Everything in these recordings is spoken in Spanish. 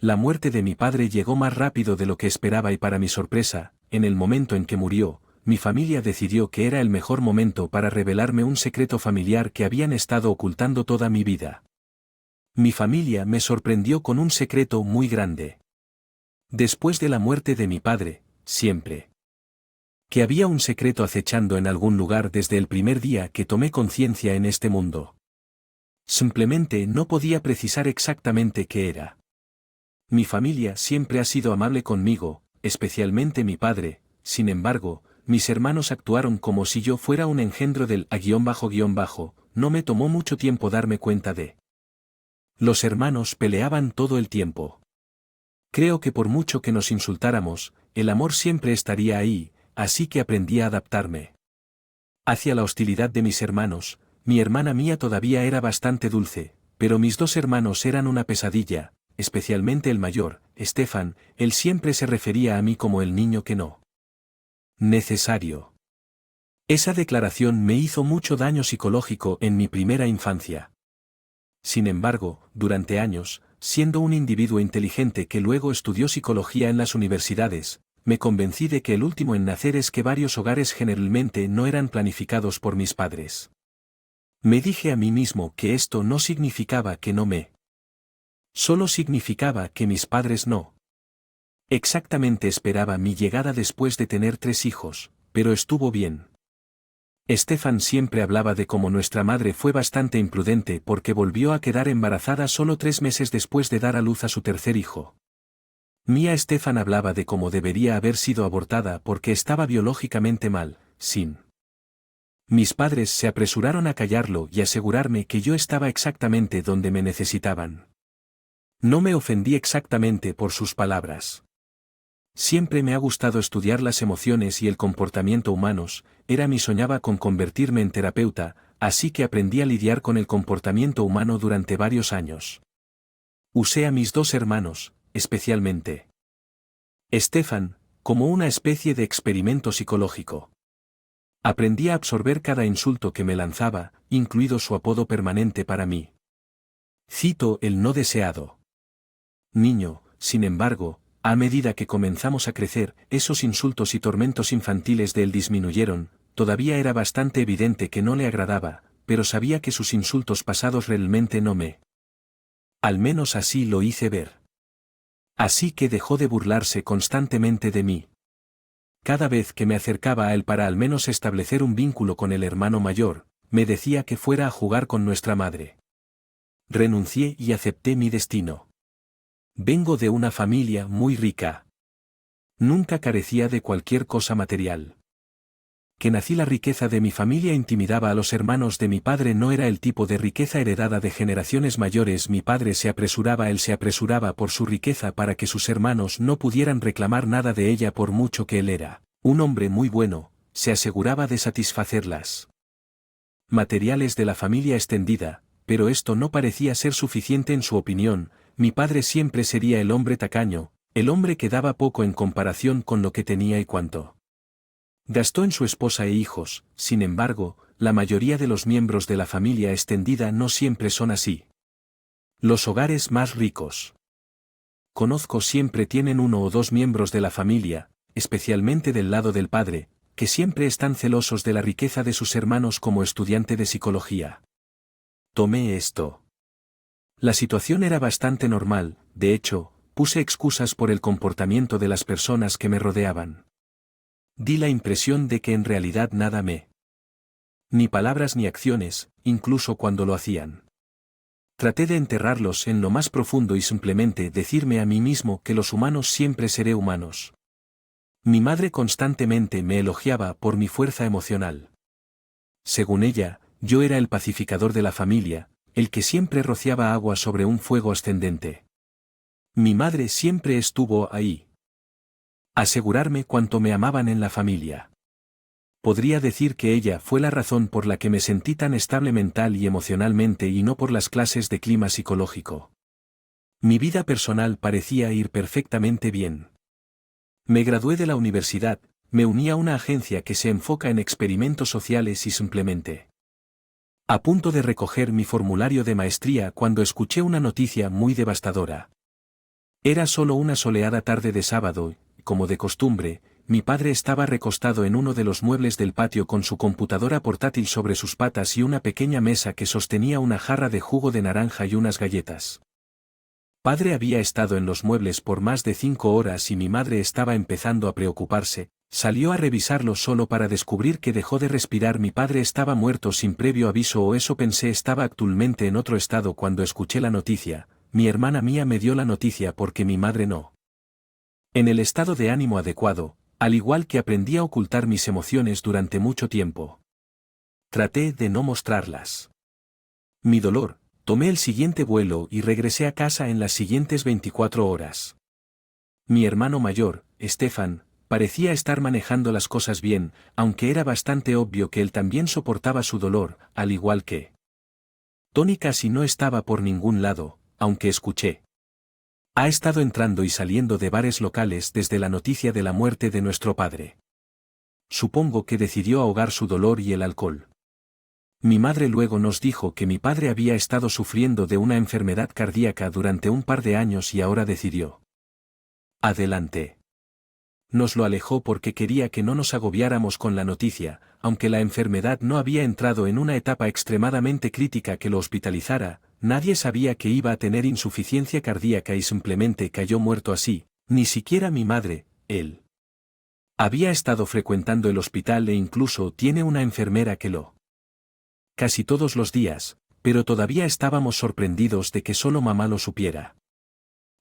La muerte de mi padre llegó más rápido de lo que esperaba y para mi sorpresa, en el momento en que murió, mi familia decidió que era el mejor momento para revelarme un secreto familiar que habían estado ocultando toda mi vida. Mi familia me sorprendió con un secreto muy grande. Después de la muerte de mi padre, siempre. Que había un secreto acechando en algún lugar desde el primer día que tomé conciencia en este mundo. Simplemente no podía precisar exactamente qué era. Mi familia siempre ha sido amable conmigo, especialmente mi padre, sin embargo, mis hermanos actuaron como si yo fuera un engendro del __, no me tomó mucho tiempo darme cuenta de. Los hermanos peleaban todo el tiempo. Creo que por mucho que nos insultáramos, el amor siempre estaría ahí, así que aprendí a adaptarme. Hacia la hostilidad de mis hermanos, mi hermana Mía todavía era bastante dulce, pero mis dos hermanos eran una pesadilla, especialmente el mayor, Stefan, él siempre se refería a mí como el niño que no. Necesario. Esa declaración me hizo mucho daño psicológico en mi primera infancia. Sin embargo, durante años, siendo un individuo inteligente que luego estudió psicología en las universidades, me convencí de que el último en nacer es que varios hogares generalmente no eran planificados por mis padres. Me dije a mí mismo que esto no significaba que no me. Solo significaba que mis padres no. Exactamente esperaba mi llegada después de tener 3 hijos, pero estuvo bien. Stefan siempre hablaba de cómo nuestra madre fue bastante imprudente porque volvió a quedar embarazada solo 3 meses después de dar a luz a su tercer hijo. Mía Stefan hablaba de cómo debería haber sido abortada porque estaba biológicamente mal, sin. Mis padres se apresuraron a callarlo y asegurarme que yo estaba exactamente donde me necesitaban. No me ofendí exactamente por sus palabras. Siempre me ha gustado estudiar las emociones y el comportamiento humanos, soñaba con convertirme en terapeuta, así que aprendí a lidiar con el comportamiento humano durante varios años. Usé a mis 2 hermanos, especialmente Stefan, como una especie de experimento psicológico. Aprendí a absorber cada insulto que me lanzaba, incluido su apodo permanente para mí. Cito el no deseado. Niño, sin embargo, a medida que comenzamos a crecer, esos insultos y tormentos infantiles de él disminuyeron, todavía era bastante evidente que no le agradaba, pero sabía que sus insultos pasados realmente no me. Al menos así lo hice ver. Así que dejó de burlarse constantemente de mí. Cada vez que me acercaba a él para al menos establecer un vínculo con el hermano mayor, me decía que fuera a jugar con nuestra madre. Renuncié y acepté mi destino. Vengo de una familia muy rica. Nunca carecía de cualquier cosa material. Que nací la riqueza de mi familia intimidaba a los hermanos de mi padre no era el tipo de riqueza heredada de generaciones mayores mi padre él se apresuraba por su riqueza para que sus hermanos no pudieran reclamar nada de ella por mucho que él era, un hombre muy bueno, se aseguraba de satisfacerlas materiales de la familia extendida, pero esto no parecía ser suficiente en su opinión. Mi padre siempre sería el hombre tacaño, el hombre que daba poco en comparación con lo que tenía y cuánto gastó en su esposa e hijos. Sin embargo, la mayoría de los miembros de la familia extendida no siempre son así. Los hogares más ricos conozco siempre tienen 1 o 2 miembros de la familia, especialmente del lado del padre, que siempre están celosos de la riqueza de sus hermanos. Como estudiante de psicología, tomé esto. La situación era bastante normal, de hecho, puse excusas por el comportamiento de las personas que me rodeaban. Di la impresión de que en realidad nada me. Ni palabras ni acciones, incluso cuando lo hacían. Traté de enterrarlos en lo más profundo y simplemente decirme a mí mismo que los humanos siempre seré humanos. Mi madre constantemente me elogiaba por mi fuerza emocional. Según ella, yo era el pacificador de la familia, el que siempre rociaba agua sobre un fuego ascendente. Mi madre siempre estuvo ahí. Asegurarme cuánto me amaban en la familia. Podría decir que ella fue la razón por la que me sentí tan estable mental y emocionalmente y no por las clases de clima psicológico. Mi vida personal parecía ir perfectamente bien. Me gradué de la universidad, me uní a una agencia que se enfoca en experimentos sociales y simplemente. A punto de recoger mi formulario de maestría cuando escuché una noticia muy devastadora. Era solo una soleada tarde de sábado, y, como de costumbre, mi padre estaba recostado en uno de los muebles del patio con su computadora portátil sobre sus patas y una pequeña mesa que sostenía una jarra de jugo de naranja y unas galletas. Padre había estado en los muebles por más de 5 horas y mi madre estaba empezando a preocuparse. Salió a revisarlo solo para descubrir que dejó de respirar. Mi padre estaba muerto sin previo aviso, o eso pensé. Estaba actualmente en otro estado cuando escuché la noticia. Mi hermana Mía me dio la noticia porque mi madre no. En el estado de ánimo adecuado, al igual que aprendí a ocultar mis emociones durante mucho tiempo. Traté de no mostrarlas. Mi dolor, tomé el siguiente vuelo y regresé a casa en las siguientes 24 horas. Mi hermano mayor, Stefan, parecía estar manejando las cosas bien, aunque era bastante obvio que él también soportaba su dolor, al igual que Tony. Casi no estaba por ningún lado, aunque escuché. Ha estado entrando y saliendo de bares locales desde la noticia de la muerte de nuestro padre. Supongo que decidió ahogar su dolor y el alcohol. Mi madre luego nos dijo que mi padre había estado sufriendo de una enfermedad cardíaca durante un par de años y ahora decidió. Adelante. Nos lo alejó porque quería que no nos agobiáramos con la noticia, aunque la enfermedad no había entrado en una etapa extremadamente crítica que lo hospitalizara. Nadie sabía que iba a tener insuficiencia cardíaca y simplemente cayó muerto así, ni siquiera mi madre. Él había estado frecuentando el hospital e incluso tiene una enfermera que lo casi todos los días, pero todavía estábamos sorprendidos de que solo mamá lo supiera.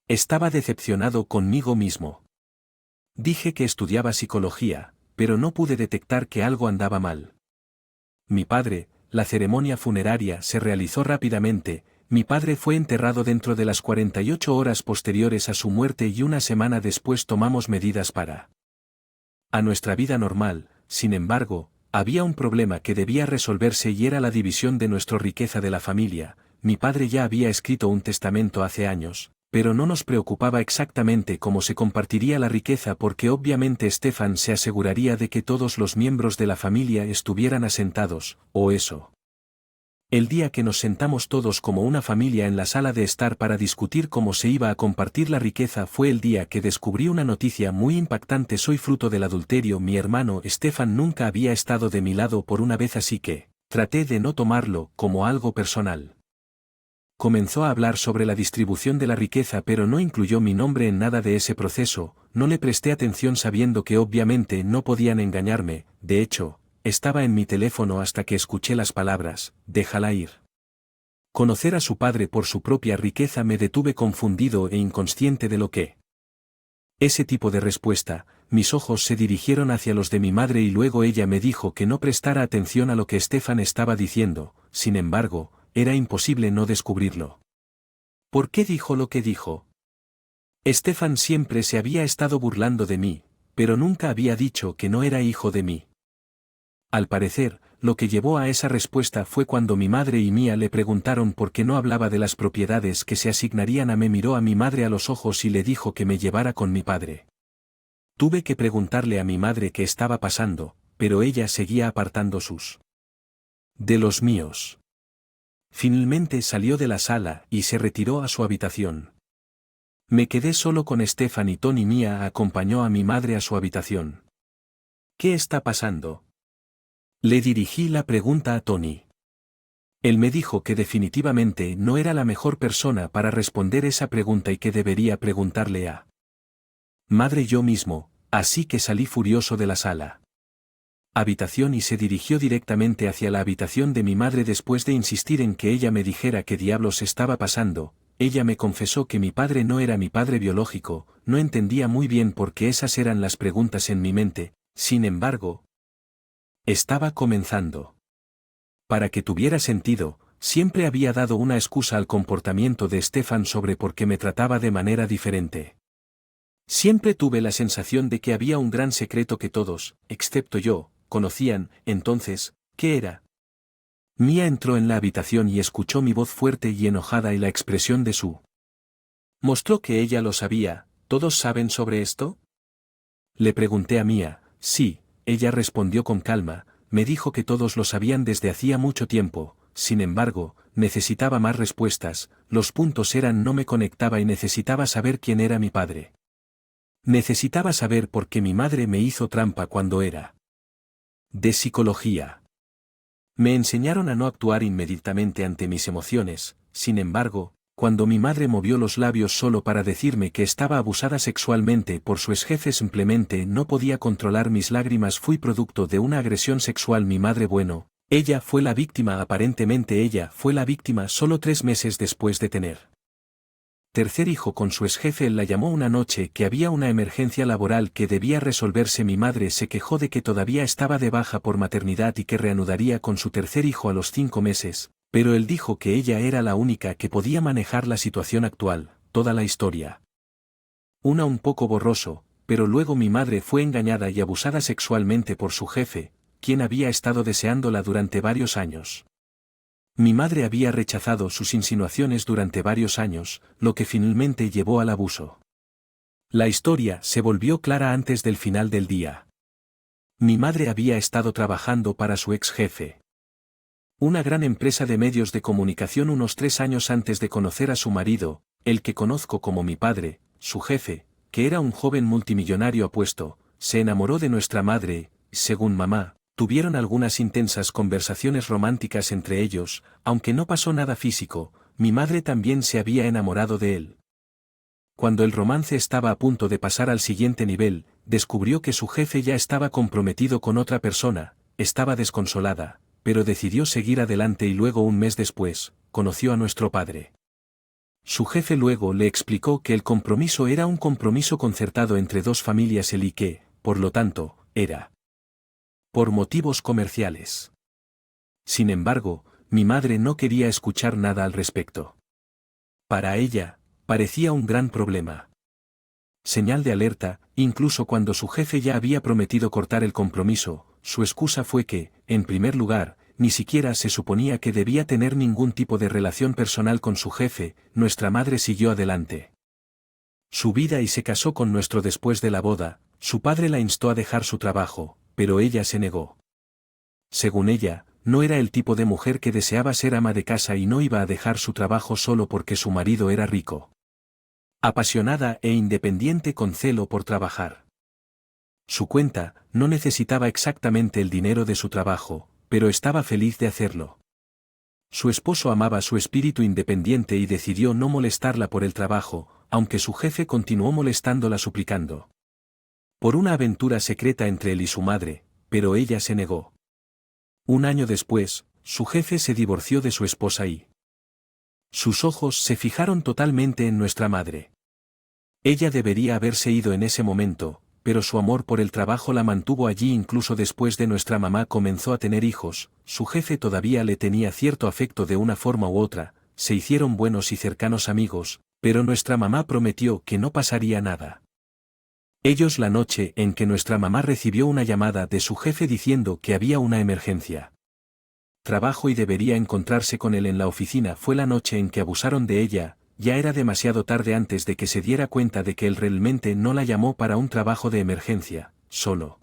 Estaba decepcionado conmigo mismo. Dije que estudiaba psicología, pero no pude detectar que algo andaba mal. Mi padre, la ceremonia funeraria se realizó rápidamente. Mi padre fue enterrado dentro de las 48 horas posteriores a su muerte y una semana después tomamos medidas para a nuestra vida normal. Sin embargo, había un problema que debía resolverse y era la división de nuestra riqueza de la familia. Mi padre ya había escrito un testamento hace años, pero no nos preocupaba exactamente cómo se compartiría la riqueza porque obviamente Stefan se aseguraría de que todos los miembros de la familia estuvieran asentados, o eso. El día que nos sentamos todos como una familia en la sala de estar para discutir cómo se iba a compartir la riqueza fue el día que descubrí una noticia muy impactante. Soy fruto del adulterio. Mi hermano Stefan nunca había estado de mi lado por una vez, así que traté de no tomarlo como algo personal. Comenzó a hablar sobre la distribución de la riqueza, pero no incluyó mi nombre en nada de ese proceso. No le presté atención sabiendo que obviamente no podían engañarme. De hecho, estaba en mi teléfono hasta que escuché las palabras, déjala ir. Conocer a su padre por su propia riqueza me detuve confundido e inconsciente de lo que. Ese tipo de respuesta, mis ojos se dirigieron hacia los de mi madre y luego ella me dijo que no prestara atención a lo que Stefan estaba diciendo. Sin embargo, era imposible no descubrirlo. ¿Por qué dijo lo que dijo? Stefan siempre se había estado burlando de mí, pero nunca había dicho que no era hijo de mí. Al parecer, lo que llevó a esa respuesta fue cuando mi madre y Mía le preguntaron por qué no hablaba de las propiedades que se asignarían a mí. Miró a mi madre a los ojos y le dijo que me llevara con mi padre. Tuve que preguntarle a mi madre qué estaba pasando, pero ella seguía apartando sus de los míos. Finalmente salió de la sala y se retiró a su habitación. Me quedé solo con Stefan y Tony. Mía acompañó a mi madre a su habitación. ¿Qué está pasando? Le dirigí la pregunta a Tony. Él me dijo que definitivamente no era la mejor persona para responder esa pregunta y que debería preguntarle a madre yo mismo, así que salí furioso de la sala. Habitación y se dirigió directamente hacia la habitación de mi madre después de insistir en que ella me dijera qué diablos estaba pasando. Ella me confesó que mi padre no era mi padre biológico. No entendía muy bien por qué esas eran las preguntas en mi mente. Sin embargo, estaba comenzando. Para que tuviera sentido, siempre había dado una excusa al comportamiento de Stefan sobre por qué me trataba de manera diferente. Siempre tuve la sensación de que había un gran secreto que todos, excepto yo, conocían. Entonces, ¿qué era? Mía entró en la habitación y escuchó mi voz fuerte y enojada y la expresión de su mostró que ella lo sabía. ¿Todos saben sobre esto? Le pregunté a Mía. Sí, ella respondió con calma. Me dijo que todos lo sabían desde hacía mucho tiempo. Sin embargo, necesitaba más respuestas, los puntos eran no me conectaba y necesitaba saber quién era mi padre. Necesitaba saber por qué mi madre me hizo trampa cuando era de psicología. Me enseñaron a no actuar inmediatamente ante mis emociones, sin embargo, cuando mi madre movió los labios solo para decirme que estaba abusada sexualmente por su exjefe simplemente no podía controlar mis lágrimas. Fui producto de una agresión sexual. Mi madre ella fue la víctima. Aparentemente ella fue la víctima solo 3 meses después de tener tercer hijo con su exjefe. Él la llamó una noche que había una emergencia laboral que debía resolverse. Mi madre se quejó de que todavía estaba de baja por maternidad y que reanudaría con su tercer hijo a los 5 meses, pero él dijo que ella era la única que podía manejar la situación actual. Toda la historia. Un poco borroso, pero luego mi madre fue engañada y abusada sexualmente por su jefe, quien había estado deseándola durante varios años. Mi madre había rechazado sus insinuaciones durante varios años, lo que finalmente llevó al abuso. La historia se volvió clara antes del final del día. Mi madre había estado trabajando para su ex jefe, una gran empresa de medios de comunicación, unos 3 años antes de conocer a su marido, el que conozco como mi padre. Su jefe, que era un joven multimillonario apuesto, se enamoró de nuestra madre, y, según mamá, tuvieron algunas intensas conversaciones románticas entre ellos, aunque no pasó nada físico. Mi madre también se había enamorado de él. Cuando el romance estaba a punto de pasar al siguiente nivel, descubrió que su jefe ya estaba comprometido con otra persona. Estaba desconsolada, pero decidió seguir adelante y luego, un mes después, conoció a nuestro padre. Su jefe luego le explicó que el compromiso era un compromiso concertado entre 2 familias y que, por lo tanto, era por motivos comerciales. Sin embargo, mi madre no quería escuchar nada al respecto. Para ella, parecía un gran problema. Señal de alerta. Incluso cuando su jefe ya había prometido cortar el compromiso, su excusa fue que, en primer lugar, ni siquiera se suponía que debía tener ningún tipo de relación personal con su jefe. Nuestra madre siguió adelante su vida y se casó con nuestro después de la boda. Su padre la instó a dejar su trabajo, pero ella se negó. Según ella, no era el tipo de mujer que deseaba ser ama de casa y no iba a dejar su trabajo solo porque su marido era rico. Apasionada e independiente con celo por trabajar. Su cuenta no necesitaba exactamente el dinero de su trabajo, pero estaba feliz de hacerlo. Su esposo amaba su espíritu independiente y decidió no molestarla por el trabajo, aunque su jefe continuó molestándola suplicando por una aventura secreta entre él y su madre, pero ella se negó. Un año después, su jefe se divorció de su esposa y sus ojos se fijaron totalmente en nuestra madre. Ella debería haberse ido en ese momento, pero su amor por el trabajo la mantuvo allí incluso después de nuestra mamá comenzó a tener hijos. Su jefe todavía le tenía cierto afecto de una forma u otra, se hicieron buenos y cercanos amigos, pero nuestra mamá prometió que no pasaría nada. Ellos la noche en que nuestra mamá recibió una llamada de su jefe diciendo que había una emergencia. Trabajo y debería encontrarse con él en la oficina. Fue la noche en que abusaron de ella. Ya era demasiado tarde antes de que se diera cuenta de que él realmente no la llamó para un trabajo de emergencia, solo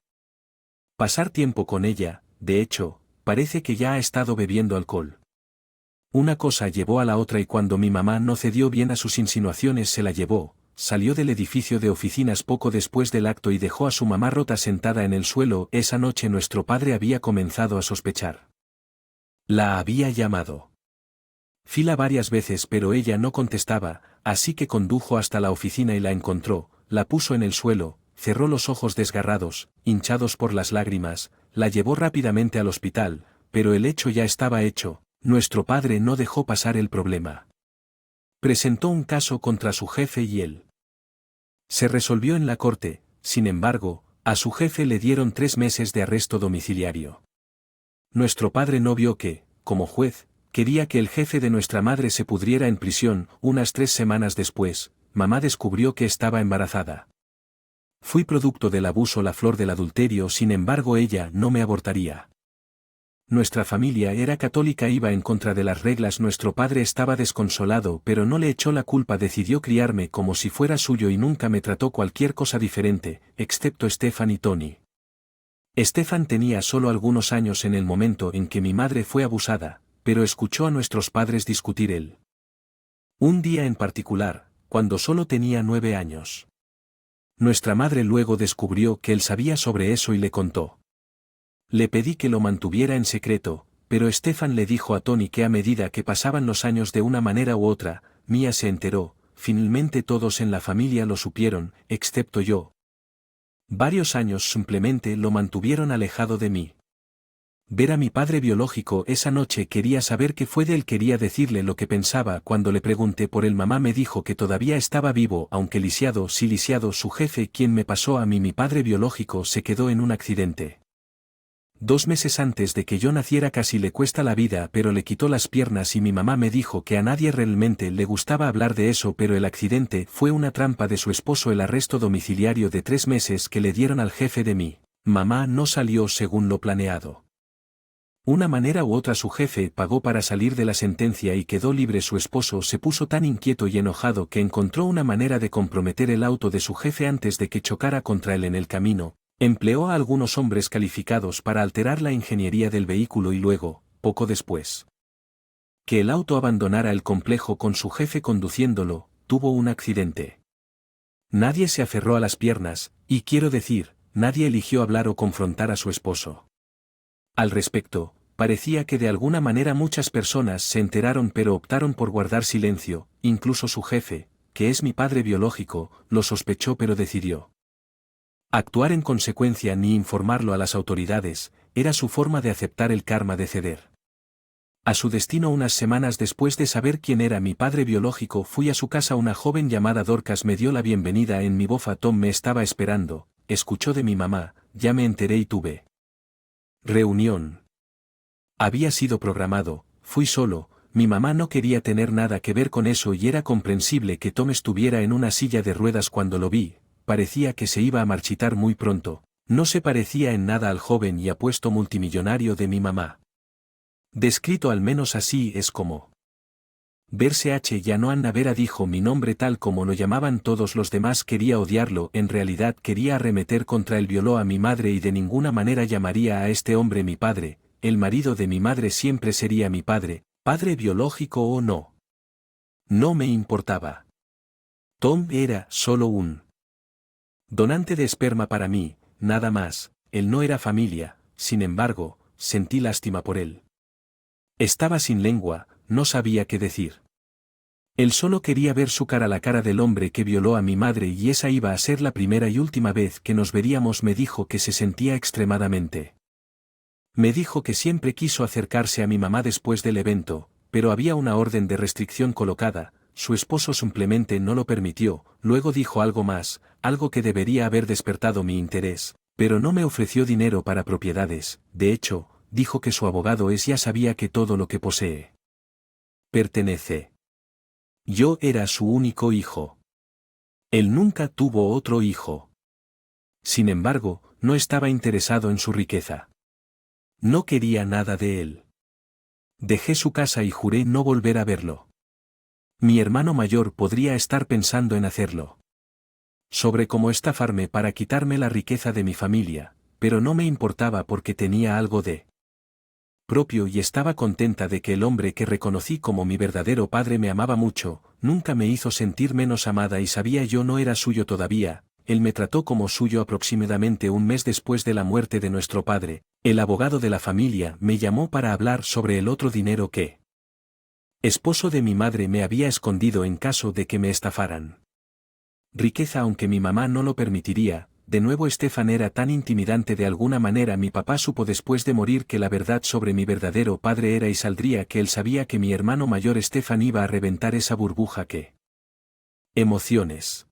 pasar tiempo con ella. De hecho, parece que ya ha estado bebiendo alcohol. Una cosa llevó a la otra y cuando mi mamá no cedió bien a sus insinuaciones se la llevó. Salió del edificio de oficinas poco después del acto y dejó a su mamá rota sentada en el suelo. Esa noche nuestro padre había comenzado a sospechar. La había llamado Fila varias veces pero ella no contestaba, así que condujo hasta la oficina y la encontró, la puso en el suelo, cerró los ojos desgarrados, hinchados por las lágrimas, la llevó rápidamente al hospital, pero el hecho ya estaba hecho. Nuestro padre no dejó pasar el problema. Presentó un caso contra su jefe y él se resolvió en la corte. Sin embargo, a su jefe le dieron 3 meses de arresto domiciliario. Nuestro padre no vio que, como juez, quería que el jefe de nuestra madre se pudriera en prisión. Unas 3 semanas después, mamá descubrió que estaba embarazada. Fui producto del abuso, la flor del adulterio. Sin embargo, ella no me abortaría. Nuestra familia era católica, iba en contra de las reglas. Nuestro padre estaba desconsolado, pero no le echó la culpa. Decidió criarme como si fuera suyo y nunca me trató cualquier cosa diferente, excepto Stefan y Tony. Stefan tenía solo algunos años en el momento en que mi madre fue abusada, pero escuchó a nuestros padres discutir él. Un día en particular, cuando solo tenía 9 años. Nuestra madre luego descubrió que él sabía sobre eso y le contó. Le pedí que lo mantuviera en secreto, pero Stefan le dijo a Tony que a medida que pasaban los años de una manera u otra, Mia se enteró, finalmente todos en la familia lo supieron, excepto yo. Varios años simplemente lo mantuvieron alejado de mí. Ver a mi padre biológico esa noche quería saber qué fue de él, quería decirle lo que pensaba. Cuando le pregunté por él, mamá me dijo que todavía estaba vivo, aunque lisiado, sí lisiado. Su jefe, quien me pasó a mí mi padre biológico, se quedó en un accidente. 2 meses antes de que yo naciera casi le cuesta la vida, pero le quitó las piernas y mi mamá me dijo que a nadie realmente le gustaba hablar de eso, pero el accidente fue una trampa de su esposo. El arresto domiciliario de 3 meses que le dieron al jefe de mi mamá no salió según lo planeado. Una manera u otra su jefe pagó para salir de la sentencia y quedó libre. Su esposo se puso tan inquieto y enojado que encontró una manera de comprometer el auto de su jefe antes de que chocara contra él en el camino. Empleó a algunos hombres calificados para alterar la ingeniería del vehículo y luego, poco después que el auto abandonara el complejo con su jefe conduciéndolo, tuvo un accidente. Nadie se aferró a las piernas, y quiero decir, nadie eligió hablar o confrontar a su esposo. Al respecto, parecía que de alguna manera muchas personas se enteraron pero optaron por guardar silencio, incluso su jefe, que es mi padre biológico, lo sospechó pero decidió actuar en consecuencia ni informarlo a las autoridades. Era su forma de aceptar el karma, de ceder a su destino. Unas semanas después de saber quién era mi padre biológico, fui a su casa. Una joven llamada Dorcas me dio la bienvenida en mi bofa. Tom me estaba esperando, escuchó de mi mamá, ya me enteré y tuve reunión. Había sido programado, fui solo. Mi mamá no quería tener nada que ver con eso y era comprensible que Tom estuviera en una silla de ruedas cuando lo vi. Parecía que se iba a marchitar muy pronto, no se parecía en nada al joven y apuesto multimillonario de mi mamá. Descrito al menos así es como verse. Ya no Anna Vera dijo mi nombre tal como lo llamaban todos los demás. Quería odiarlo, en realidad quería arremeter contra él. Violó a mi madre y de ninguna manera llamaría a este hombre mi padre. El marido de mi madre siempre sería mi padre, padre biológico o no. No me importaba. Tom era solo un donante de esperma para mí, nada más. Él no era familia. Sin embargo, sentí lástima por él. Estaba sin lengua, no sabía qué decir. Él solo quería ver su cara, la cara del hombre que violó a mi madre, y esa iba a ser la primera y última vez que nos veríamos. Me dijo que se sentía extremadamente. Me dijo que siempre quiso acercarse a mi mamá después del evento, pero había una orden de restricción colocada. Su esposo simplemente no lo permitió. Luego dijo algo más, algo que debería haber despertado mi interés, pero no me ofreció dinero para propiedades. De hecho, dijo que su abogado ya sabía que todo lo que posee pertenece. Yo era su único hijo. Él nunca tuvo otro hijo. Sin embargo, no estaba interesado en su riqueza. No quería nada de él. Dejé su casa y juré no volver a verlo. Mi hermano mayor podría estar pensando en hacerlo. Sobre cómo estafarme para quitarme la riqueza de mi familia, pero no me importaba porque tenía algo de propio y estaba contenta de que el hombre que reconocí como mi verdadero padre me amaba mucho. Nunca me hizo sentir menos amada y sabía yo no era suyo todavía. Él me trató como suyo. Aproximadamente un mes después de la muerte de nuestro padre, el abogado de la familia me llamó para hablar sobre el otro dinero que esposo de mi madre me había escondido en caso de que me estafaran. Riqueza, aunque mi mamá no lo permitiría. De nuevo Stefan era tan intimidante. De alguna manera mi papá supo después de morir que la verdad sobre mi verdadero padre era y saldría que él sabía que mi hermano mayor Stefan iba a reventar esa burbuja que emociones.